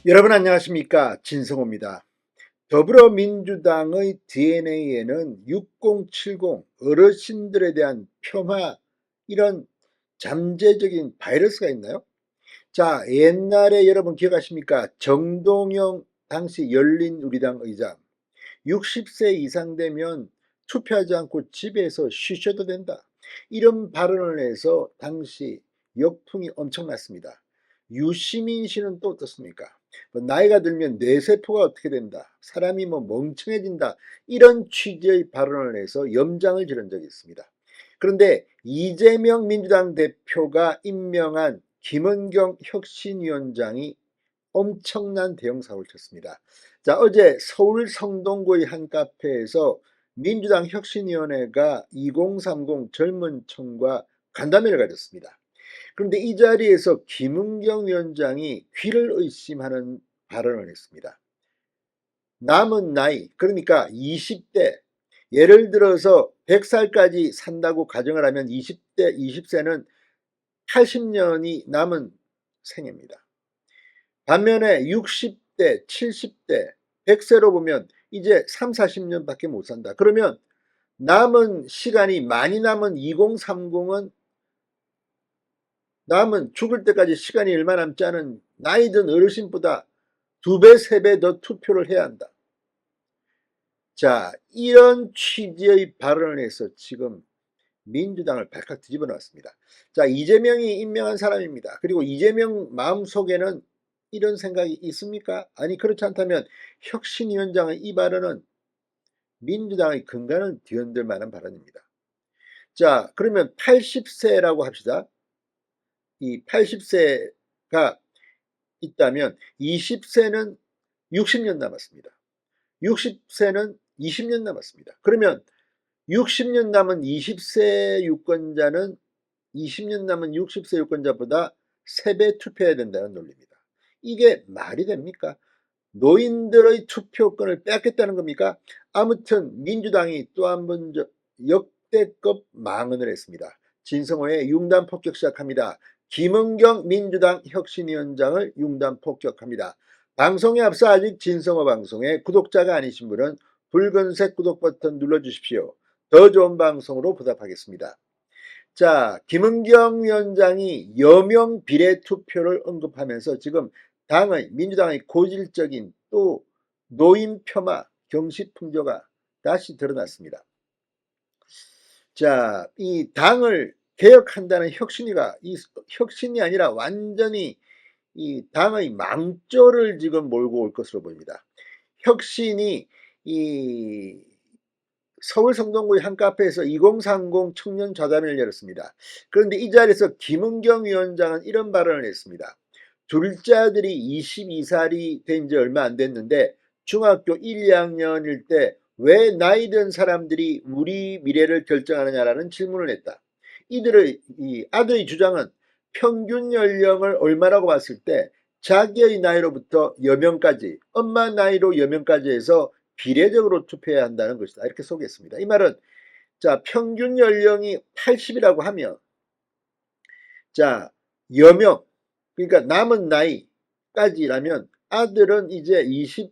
여러분 안녕하십니까? 진성호입니다. 더불어민주당의 DNA에는 6070 어르신들에 대한 폄하 이런 잠재적인 바이러스가 있나요? 자, 옛날에 여러분 기억하십니까? 정동영 당시 열린우리당 의장 60세 이상 되면 투표하지 않고 집에서 쉬셔도 된다. 이런 발언을 해서 당시 역풍이 엄청났습니다. 유시민 씨는 또 어떻습니까? 뭐 나이가 들면 뇌세포가 어떻게 된다. 사람이 뭐 멍청해진다. 이런 취지의 발언을 해서 염장을 지른 적이 있습니다. 그런데 이재명 민주당 대표가 임명한 김은경 혁신위원장이 엄청난 대형 사고를 쳤습니다. 자, 어제 서울 성동구의 한 카페에서 민주당 혁신위원회가 2030 젊은층과 간담회를 가졌습니다. 그런데 이 자리에서 김은경 위원장이 귀를 의심하는 발언을 했습니다. 남은 나이, 그러니까 20대, 예를 들어서 100살까지 산다고 가정을 하면 20세는 80년이 남은 생애입니다. 반면에 60대, 70대, 100세로 보면 이제 3, 40년밖에 못 산다. 그러면 남은 시간이 많이 남은 2030은 남은 죽을 때까지 시간이 얼마 남지 않은 나이 든 어르신보다 2배, 3배 더 투표를 해야 한다. 자, 이런 취지의 발언을 해서 지금 민주당을 발칵 뒤집어 놨습니다. 자, 이재명이 임명한 사람입니다. 그리고 이재명 마음속에는 이런 생각이 있습니까? 아니, 그렇지 않다면 혁신위원장의 이 발언은 민주당의 근간을 뒤흔들 만한 발언입니다. 자, 그러면 80세라고 합시다. 이 80세가 있다면 20세는 60년 남았습니다. 60세는 20년 남았습니다. 그러면 60년 남은 20세 유권자는 20년 남은 60세 유권자보다 3배 투표해야 된다는 논리입니다. 이게 말이 됩니까? 노인들의 투표권을 뺏겠다는 겁니까? 아무튼 민주당이 또 한 번 역대급 망언을 했습니다. 진성호의 융단 폭격 시작합니다. 김은경 민주당 혁신위원장을 융단 폭격합니다. 방송에 앞서 아직 진성호 방송에 구독자가 아니신 분은 붉은색 구독 버튼 눌러주십시오. 더 좋은 방송으로 보답하겠습니다. 자, 김은경 위원장이 여명 비례 투표를 언급하면서 지금 민주당의 고질적인 또 노인 폄하 경시 풍조가 다시 드러났습니다. 자, 이 당을 개혁한다는 혁신이 아니라 완전히 이 당의 망조를 지금 몰고 올 것으로 보입니다. 혁신이 이 서울 성동구의 한 카페에서 2030 청년 좌담회를 열었습니다. 그런데 이 자리에서 김은경 위원장은 이런 발언을 했습니다. 둘째 아들이 22살이 된 지 얼마 안 됐는데 중학교 1, 2학년일 때 왜 나이 든 사람들이 우리 미래를 결정하느냐라는 질문을 했다. 이 아들의 주장은 평균 연령을 얼마라고 봤을 때 자기의 나이로부터 여명까지, 엄마 나이로 여명까지 해서 비례적으로 투표해야 한다는 것이다. 이렇게 소개했습니다. 이 말은 자, 평균 연령이 80이라고 하면 자, 여명, 그러니까 남은 나이까지라면 아들은 이제 20세니까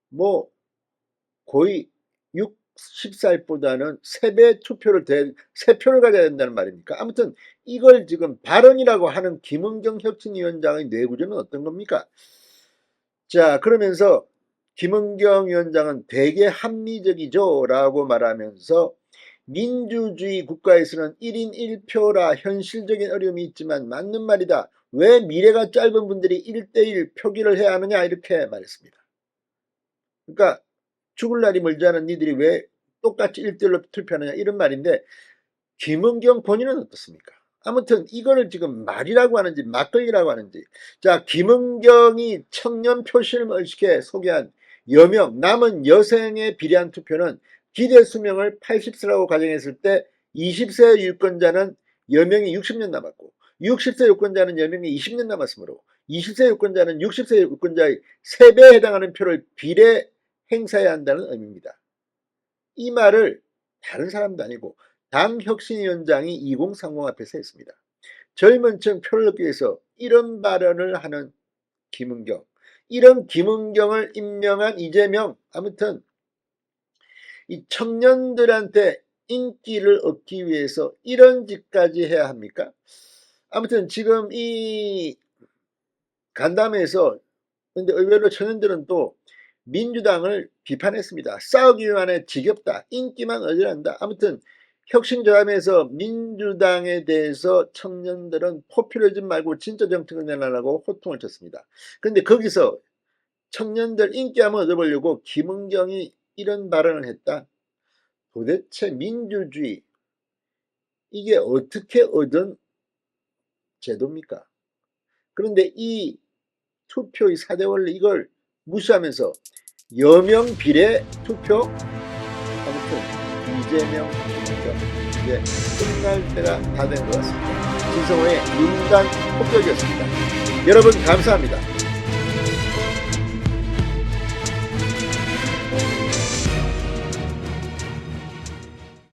뭐 거의 60살보다는 3배 투표를 3표를 가져야 된다는 말입니까? 아무튼 이걸 지금 발언이라고 하는 김은경 혁신위원장의 뇌구조는 어떤 겁니까? 자, 그러면서 김은경 위원장은 되게 합리적이죠 라고 말하면서 민주주의 국가에서는 1인 1표라 현실적인 어려움이 있지만 맞는 말이다. 왜 미래가 짧은 분들이 1대1 표기를 해야 하느냐 이렇게 말했습니다. 그러니까 죽을 날이 멀지 않은 니들이 왜 똑같이 1대1로 투표하느냐 이런 말인데 김은경 본인은 어떻습니까? 아무튼 이거를 지금 말이라고 하는지 막걸리라고 하는지. 자, 김은경이 청년 표심을 이렇게 소개한 여명 남은 여성에 비례한 투표는 기대 수명을 80세라고 가정했을 때 20세 유권자는 여명이 60년 남았고 60세 유권자는 여명이 20년 남았으므로 20세 유권자는 60세 유권자의 3배에 해당하는 표를 비례 행사해야 한다는 의미입니다. 이 말을 다른 사람도 아니고 당 혁신위원장이 2030 앞에서 했습니다. 젊은 층 표를 얻기 위해서 이런 발언을 하는 김은경. 이런 김은경을 임명한 이재명. 아무튼 이 청년들한테 인기를 얻기 위해서 이런 짓까지 해야 합니까? 아무튼 지금 이 간담회에서 근데 의외로 청년들은 또 민주당을 비판했습니다. 싸우기만 해 지겹다. 인기만 얻으란다. 아무튼 혁신저감에서 민주당에 대해서 청년들은 포퓰리즘 말고 진짜 정책을 내놔라고 호통을 쳤습니다. 그런데 거기서 청년들 인기 한번 얻어보려고 김은경이 이런 발언을 했다. 도대체 민주주의 이게 어떻게 얻은 제도입니까? 그런데 이 투표의 4대 원리 이걸 무시하면서 여명 비례 투표. 아무튼 이재명 김은경 이제 끝날 때가 다 된 것 같습니다. 진성호의 눈간 폭격이었습니다. 여러분 감사합니다.